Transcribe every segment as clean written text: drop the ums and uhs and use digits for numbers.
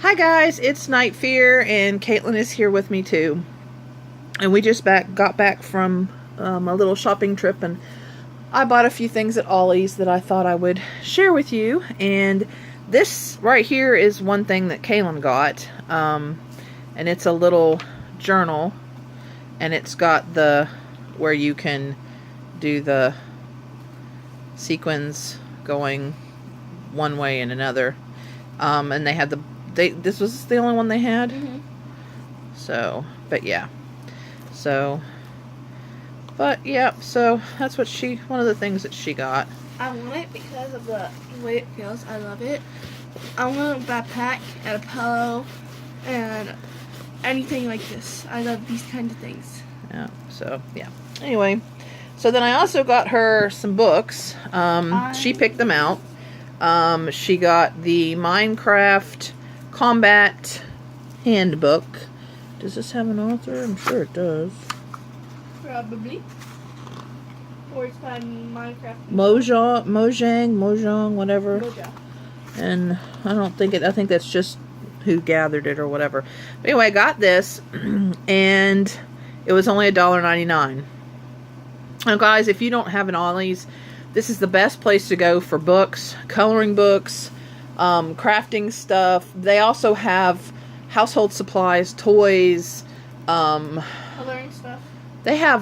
Hi guys, it's Night Fear, and Kaelyn is here with me too. And we just got back from a little shopping trip, and I bought a few things at Ollie's that I thought I would share with you. And this right here is one thing that Kaelyn got, and it's a little journal, and it's got the where you can do the sequins going one way and another. And they had this was the only one they had. So, but yeah. So, but yeah, so that's what one of the things that she got. I want it because of the way it feels. I love it. I want a backpack and a pillow and anything like this. I love these kinds of things. Yeah, so yeah. Anyway, so then I also got her some books. She picked them out. She got the Minecraft Combat Handbook. Does this have an author? I'm sure it does. Probably. Or it's by Minecraft. Mojang, whatever. Moja. And I think that's just who gathered it or whatever. But anyway, I got this, and it was only $1.99. Now guys, if you don't have an Ollie's, this is the best place to go for books, coloring books, crafting stuff. They also have household supplies, toys, Coloring stuff. they have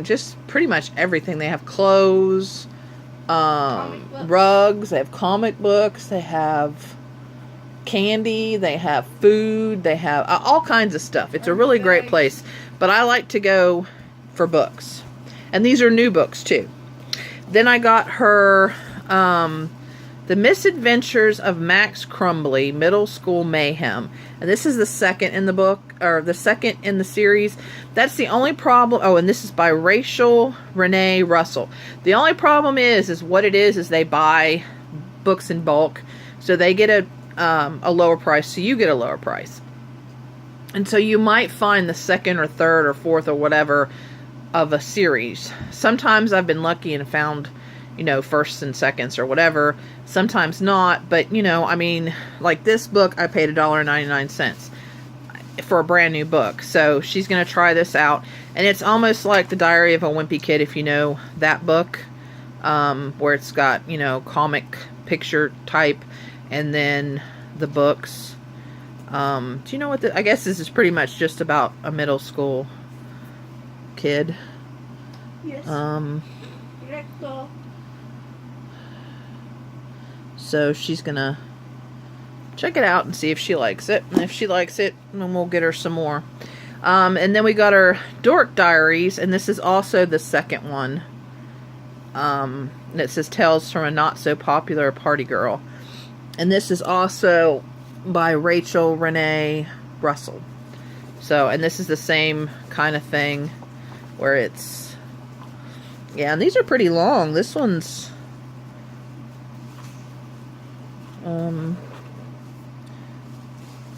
just pretty much everything. They have clothes, rugs, they have comic books, they have candy, they have food, they have all kinds of stuff. It's a really great place, but I like to go for books. And these are new books too. Then I got her The Misadventures of Max Crumbly, Middle School Mayhem. And this is the second in the book, or the second in the series. That's the only problem. Oh, and this is by Rachel Renee Russell. The only problem is what it is they buy books in bulk. So they get a lower price, so you get a lower price. And so you might find the second or third or fourth or whatever of a series. Sometimes I've been lucky and found, firsts and seconds or whatever. Sometimes not, but like this book, I paid $1.99 for a brand new book. So she's gonna try this out, and it's almost like The Diary of a Wimpy Kid, if you know that book, where it's got comic picture type, and then the books. Do you know what I guess this is pretty much just about a middle school kid. Yes. So she's gonna check it out and see if she likes it. And if she likes it, then we'll get her some more. And then we got her Dork Diaries, and this is also the second one. And it says Tales from a Not So Popular Party Girl. And this is also by Rachel Renee Russell. So, and this is the same kind of thing where it's, yeah, and these are pretty long. This one's,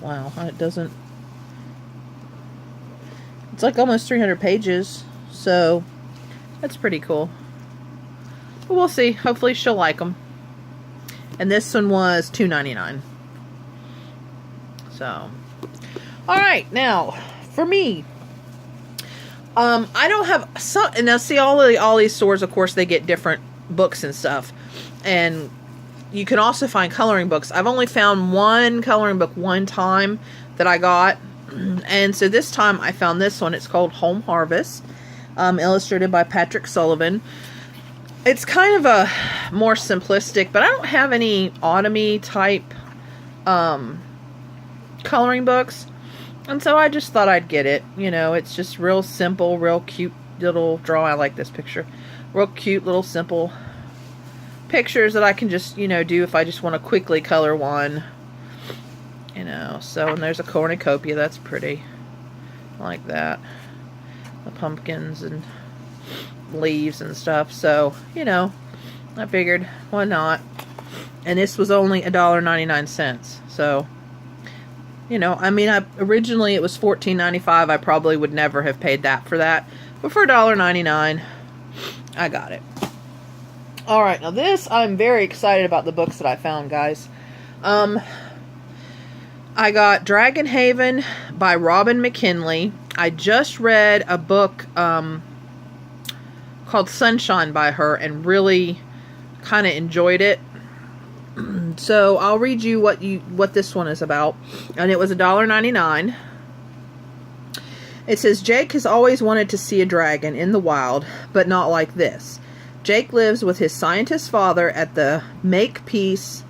wow, it doesn't, it's like almost 300 pages, so that's pretty cool. But we'll see. Hopefully she'll like them. And this one was $2.99. So, alright, now, for me, I don't have some, and now see, all these stores, of course, they get different books and stuff, and you can also find coloring books. I've only found one coloring book one time that I got, and so this time I found this one. It's called Home Harvest, illustrated by Patrick Sullivan. It's kind of a more simplistic, but I don't have any autumn-y type coloring books. And so I just thought I'd get it. It's just real simple, real cute little drawing. I like this picture. Real cute little simple pictures that I can just, do if I just want to quickly color one. So, and there's a cornucopia. That's pretty. I like that. The pumpkins and leaves and stuff. So, I figured, why not? And this was only $1.99. So, originally it was $14.95. I probably would never have paid that for that. But for $1.99, I got it. Alright, now this, I'm very excited about the books that I found, guys. I got Dragon Haven by Robin McKinley. I just read a book called Sunshine by her and really kind of enjoyed it. So I'll read you what this one is about. And it was $1.99. It says, Jake has always wanted to see a dragon in the wild, but not like this. Jake lives with his scientist father at the Makepeace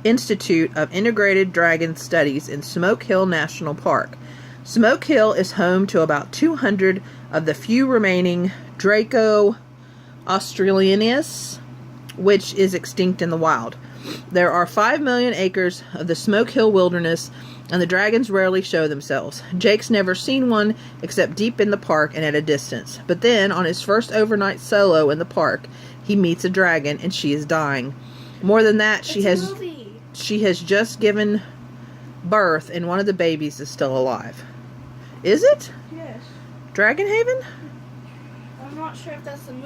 Institute of Integrated Dragon Studies in Smoke Hill National Park. Smoke Hill is home to about 200 of the few remaining Draco australiensis, which is extinct in the wild. There are 5 million acres of the Smoke Hill wilderness, and the dragons rarely show themselves. Jake's never seen one except deep in the park and at a distance. But then, on his first overnight solo in the park, he meets a dragon, and she is dying. More than that, she has just given birth, and one of the babies is still alive. Is it? Yes. Dragon Haven? I'm not sure if that's the I'm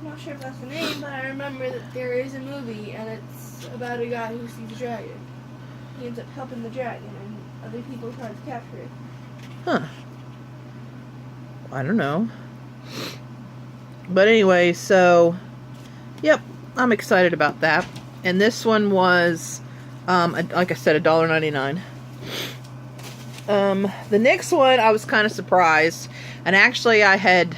not sure if that's the name, but I remember that there is a movie, and it's about a guy who sees a dragon. He ends up helping the dragon, and other people try to capture it. Huh. I don't know. But anyway, so, yep, I'm excited about that. And this one was, like I said, $1.99. The next one, I was kind of surprised. And actually, I had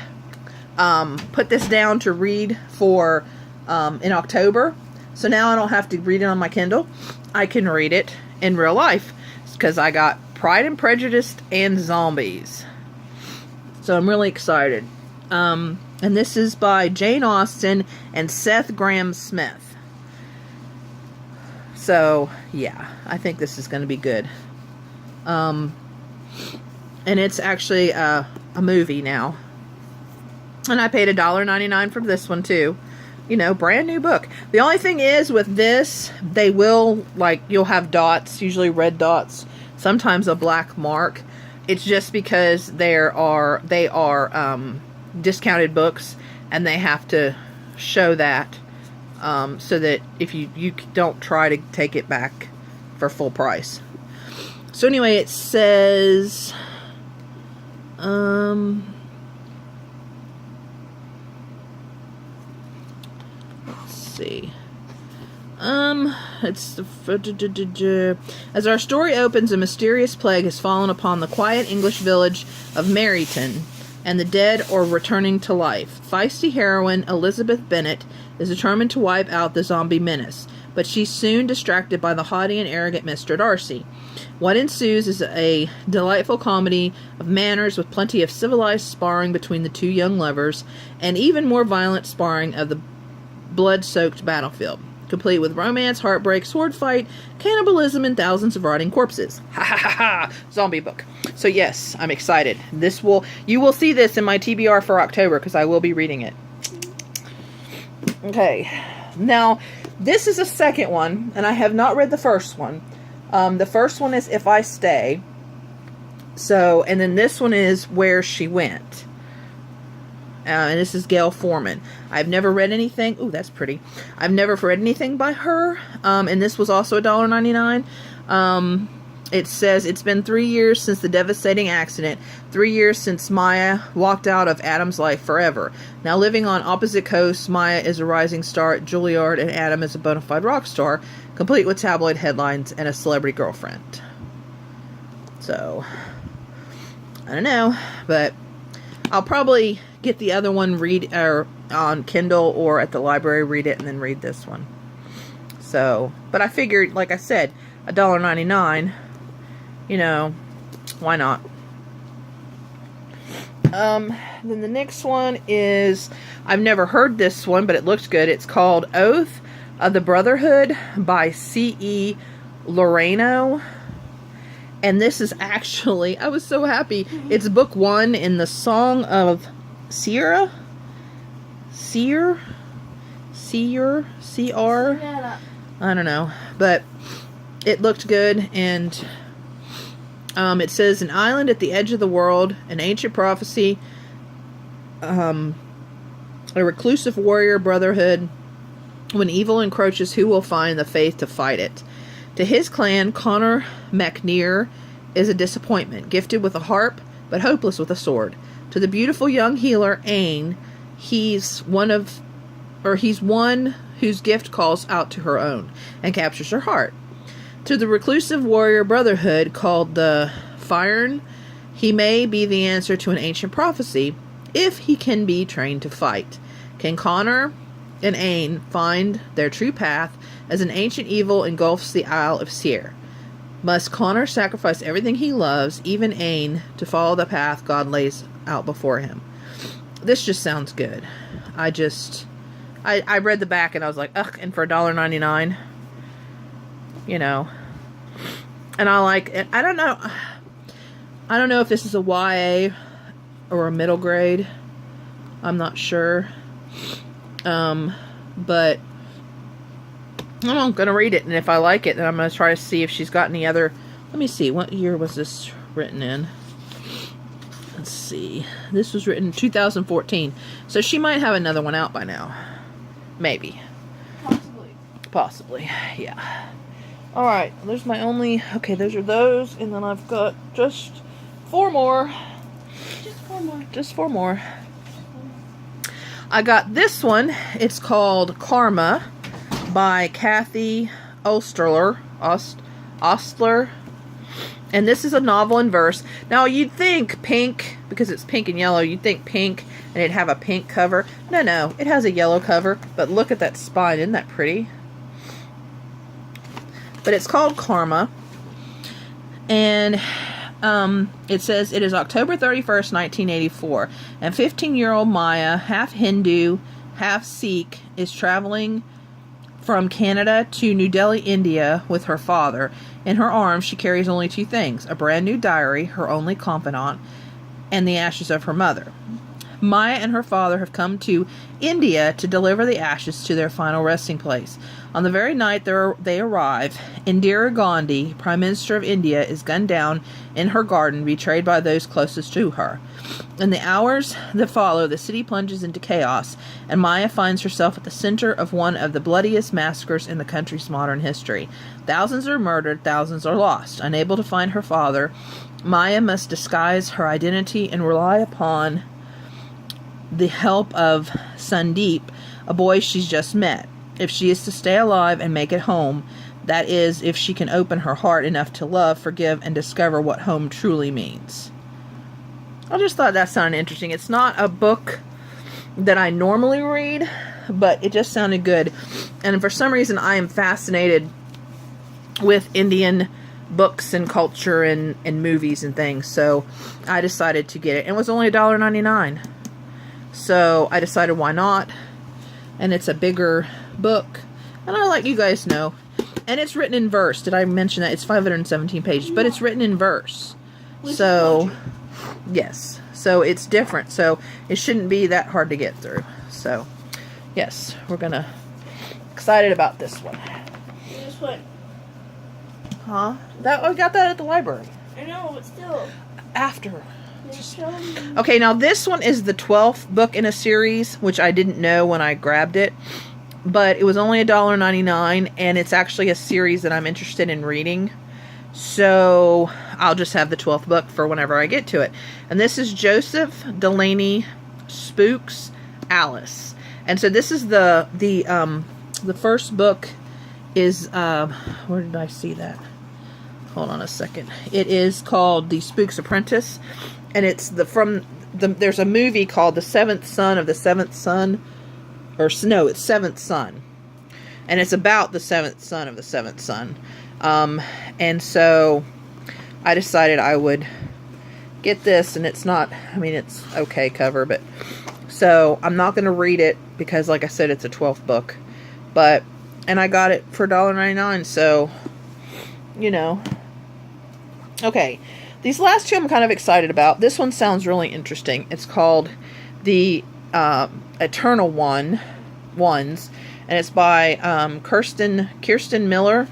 put this down to read for in October. So now I don't have to read it on my Kindle. I can read it in real life. Because I got Pride and Prejudice and Zombies. So I'm really excited. And this is by Jane Austen and Seth Grahame-Smith. So, yeah, I think this is going to be good. And it's actually a movie now. And I paid $1.99 for this one, too. You know, brand new book. The only thing is, with this, they will, like, you'll have dots, usually red dots, sometimes a black mark. It's just because they are discounted books, and they have to show that, so that if you don't try to take it back for full price. So anyway, it says, let's see. It's as our story opens, a mysterious plague has fallen upon the quiet English village of Meryton, and the dead are returning to life. Feisty heroine Elizabeth Bennet is determined to wipe out the zombie menace, but she's soon distracted by the haughty and arrogant Mr. Darcy. What ensues is a delightful comedy of manners with plenty of civilized sparring between the two young lovers, and even more violent sparring of the blood-soaked battlefield, complete with romance, heartbreak, sword fight, cannibalism, and thousands of rotting corpses. Ha ha ha ha! Zombie book. So yes, I'm excited. You will see this in my TBR for October, because I will be reading it. Okay. Now, this is a second one, and I have not read the first one. The first one is If I Stay. So, and then this one is Where She Went. And this is Gail Forman. I've never read anything. Ooh, that's pretty. I've never read anything by her. And this was also $1.99. It says, it's been 3 years since the devastating accident. 3 years since Maya walked out of Adam's life forever. Now living on opposite coasts, Maya is a rising star at Juilliard, and Adam is a bona fide rock star, complete with tabloid headlines and a celebrity girlfriend. So, I don't know, but I'll probably get the other one on Kindle or at the library, read it, and then read this one. So, but I figured, like I said, $1.99, you know, why not? Then the next one is, I've never heard this one, but it looks good. It's called Oath of the Brotherhood by C.E. Loreno. And this is actually, I was so happy. It's book 1 in the Song of Sierra? Seer? C-R? I don't know. But it looked good, and it says, an island at the edge of the world, an ancient prophecy, a reclusive warrior brotherhood. When evil encroaches, who will find the faith to fight it? To his clan, Connor MacNear is a disappointment, gifted with a harp, but hopeless with a sword. To the beautiful young healer, Aine, he's one whose gift calls out to her own and captures her heart. To the reclusive warrior brotherhood called the Fyern, he may be the answer to an ancient prophecy, if he can be trained to fight. Can Connor and Aine find their true path as an ancient evil engulfs the Isle of Seir? Must Connor sacrifice everything he loves, even Aine, to follow the path God lays out before him? This just sounds good. I read the back and I was like, ugh, and for $1.99, you know. And I like it. I don't know if this is a YA or a middle grade. I'm not sure. But I'm going to read it, and if I like it, then I'm going to try to see if she's got any other... Let me see, what year was this written in? Let's see. This was written in 2014. So she might have another one out by now. Maybe. Possibly, yeah. Alright, there's my only... Okay, those are those, and then I've got just 4 more. Just four more. I got this one. It's called Karma by Kathy Ostler. And this is a novel in verse. Now, you'd think pink, because it's pink and yellow, you'd think pink and it'd have a pink cover. No, it has a yellow cover. But look at that spine. Isn't that pretty? But it's called Karma. And it says it is October 31st, 1984. And 15-year-old Maya, half Hindu, half Sikh, is traveling from Canada to New Delhi, India, with her father. In her arms, she carries only 2 things: a brand new diary, her only confidant, and the ashes of her mother. Maya and her father have come to India to deliver the ashes to their final resting place. On the very night they arrive, Indira Gandhi, Prime Minister of India, is gunned down in her garden, betrayed by those closest to her. In the hours that follow, the city plunges into chaos, and Maya finds herself at the center of one of the bloodiest massacres in the country's modern history. Thousands are murdered, thousands are lost. Unable to find her father, Maya must disguise her identity and rely upon the help of Sandeep, a boy she's just met. If she is to stay alive and make it home, that is, if she can open her heart enough to love, forgive, and discover what home truly means. I just thought that sounded interesting. It's not a book that I normally read, but it just sounded good. And for some reason, I am fascinated with Indian books and culture and movies and things. So I decided to get it. It was only $1.99. So I decided why not. And it's a bigger book. And I let you guys know. And it's written in verse. Did I mention that? It's 517 pages. But it's written in verse. So, yes. So it's different. So it shouldn't be that hard to get through. So, yes. We're going to... Excited about this one. This one. Huh? I got that at the library. I know, but still. After. Okay, now this one is the 12th book in a series, which I didn't know when I grabbed it. But it was only $1.99, and it's actually a series that I'm interested in reading. So I'll just have the 12th book for whenever I get to it. And this is Joseph Delaney Spooks Alice. And so this is the first book is where did I see that? Hold on a second. It is called The Spook's Apprentice, and it's there's a movie called The Seventh Son of the Seventh Son, it's Seventh Son, and it's about the seventh son of the seventh son. And so I decided I would get this, and it's okay cover, but so I'm not going to read it because, like I said, it's a 12th book, and I got it for $1.99, so you know. Okay, these last 2 I'm kind of excited about. This one sounds really interesting. It's called The Eternal Ones, and it's by Kirsten Miller.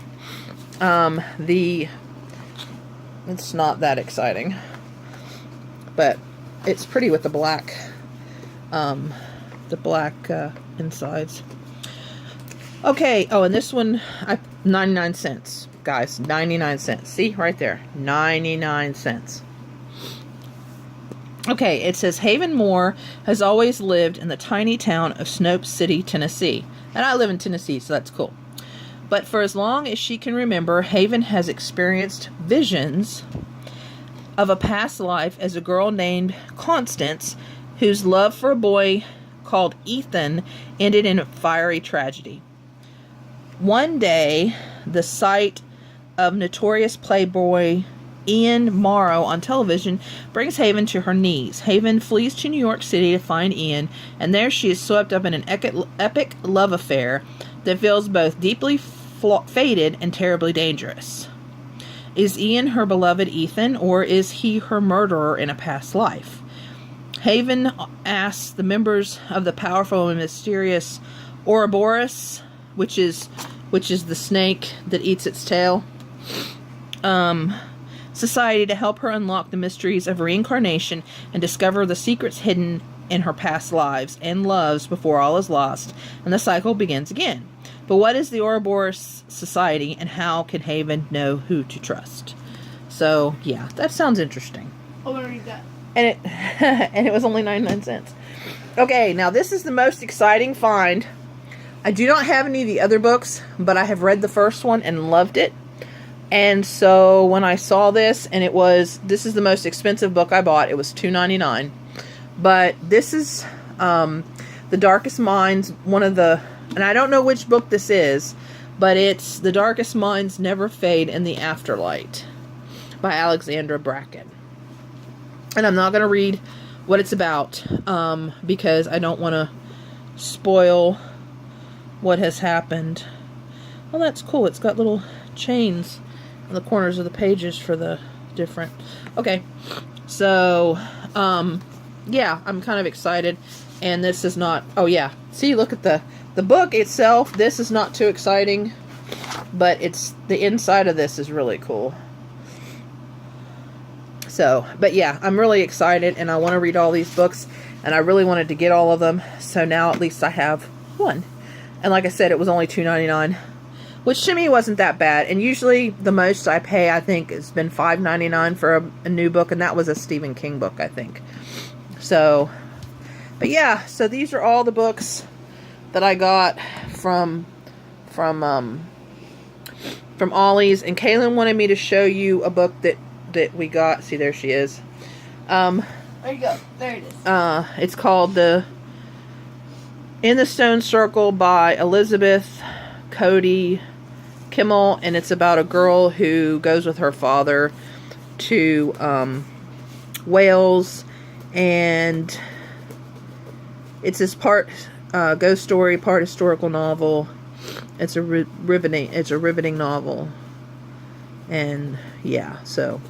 It's not that exciting, but it's pretty with the black insides. Okay, and this one, 99 cents. guys. 99 cents. See, right there. 99 cents. Okay, it says, Haven Moore has always lived in the tiny town of Snope City, Tennessee. And I live in Tennessee, so that's cool. But for as long as she can remember, Haven has experienced visions of a past life as a girl named Constance, whose love for a boy called Ethan ended in a fiery tragedy. One day, the sight of notorious playboy Ian Morrow on television brings Haven to her knees. Haven flees to New York City to find Ian, and there she is swept up in an epic love affair that feels both deeply fated and terribly dangerous. Is Ian her beloved Ethan, or is he her murderer in a past life? Haven asks the members of the powerful and mysterious Ouroboros, which is the snake that eats its tail, society to help her unlock the mysteries of reincarnation and discover the secrets hidden in her past lives and loves before all is lost and the cycle begins again. But what is the Ouroboros Society, and how can Haven know who to trust? So, yeah, that sounds interesting. I want to read that. And it and it was only 99 cents. Okay, now this is the most exciting find. I do not have any of the other books, but I have read the first one and loved it. And so when I saw this, and this is the most expensive book I bought. It was $2.99. But this is The Darkest Minds, and I don't know which book this is, but it's The Darkest Minds Never Fade in the Afterlight by Alexandra Bracken. And I'm not going to read what it's about because I don't want to spoil what has happened. Well, that's cool. It's got little chains on the corners of the pages for the different... Okay, so, yeah, I'm kind of excited. And this is not... Oh, yeah. See, look at the book itself. This is not too exciting, but the inside of this is really cool. So, but yeah, I'm really excited, and I want to read all these books, and I really wanted to get all of them, so now at least I have one. And like I said, it was only $2.99, which to me wasn't that bad, and usually the most I pay, I think, has been $5.99 for a new book, and that was a Stephen King book, I think. So, but yeah, so these are all the books that I got from Ollie's, and Kaelyn wanted me to show you a book that we got. See, there she is. There you go. There it is. It's called In the Stone Circle by Elizabeth Cody Kimmel, and it's about a girl who goes with her father to Wales, and it's this part ghost story, part historical novel. It's a riveting novel, and yeah, so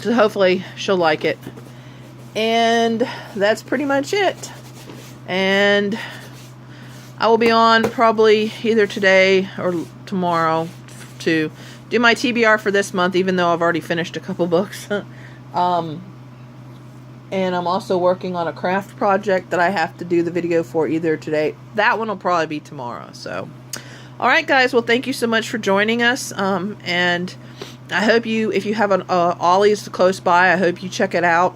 hopefully she'll like it. And that's pretty much it. And I will be on probably either today or tomorrow to do my TBR for this month, even though I've already finished a couple books. And I'm also working on a craft project that I have to do the video for either today. That one will probably be tomorrow. So, alright guys, well thank you so much for joining us. And I hope if you have an Ollie's close by, I hope you check it out.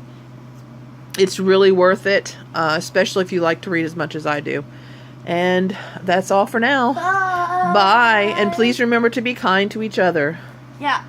It's really worth it, especially if you like to read as much as I do. And that's all for now. Bye. Bye. And please remember to be kind to each other. Yeah.